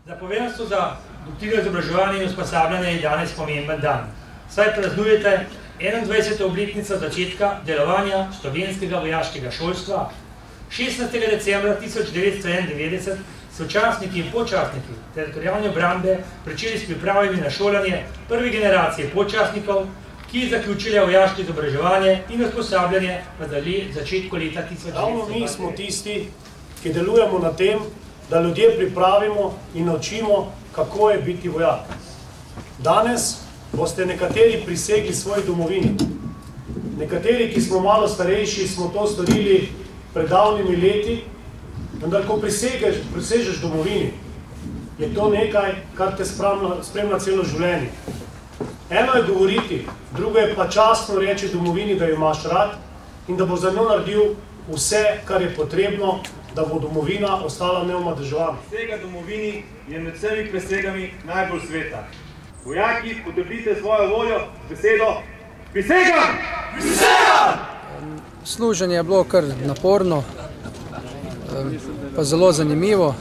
Za poveljstvo za doktrino izobraževanja in usposabljanja je danes pomemben dan, saj praznujete 21. obletnico začetka delovanja slovenskega vojaškega šolstva. 16. decembra 1991 so častniki in počastniki teritorialne obrambe pričeli s pripravami na šolanje prve generacije počastnikov, ki zaključili vojaško izobraževanje in usposabljanje v začetku leta 1990. Ravno mi smo tisti, ki delujemo na tem, da ljudje pripravimo in naučimo, kako je biti vojak. Danes boste nekateri prisegli svoji domovini. Nekateri, ki smo malo starejši, smo to storili pred davnimi leti, vendar ko prisežeš domovini, je to nekaj, kar te spremlja celo življenje. Eno je govoriti, drugo je pa častno reči domovini, da jo imaš rad in da bo za njo naredil vse, kar je potrebno, da bo domovina ostala neomadeževana. Prisega domovini je med vsemi prisegami najbolj sveta. Vojaki, potrdite svojo voljo z besedo prisegam! Prisegam! Služenje je bilo kar naporno, pa zelo zanimivo.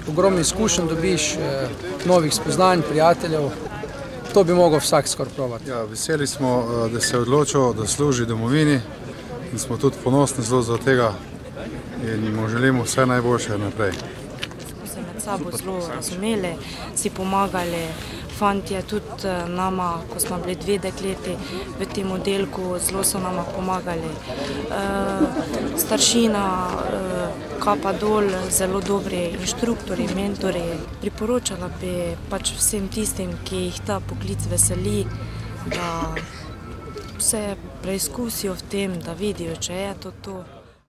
Ogromno izkušenj dobiš, novih spoznanj, prijateljev. To bi mogel vsak skoraj probati. Ja, veseli smo, da se je odločil, da služi domovini in smo tudi ponosni zelo za tega in mu želimo vse najboljše naprej. Smo se med sabo zelo razumeli, si pomagali, fantje tudi nama, ko smo bili 2 dekleti v tem oddelku, zelo so nama pomagali. Staršina, kapa dol, zelo dobri inštruktori, mentori. Priporočala bi pač vsem tistim, ki jih ta poklic veseli, da se preizkusijo v tem, da vidijo, če je to.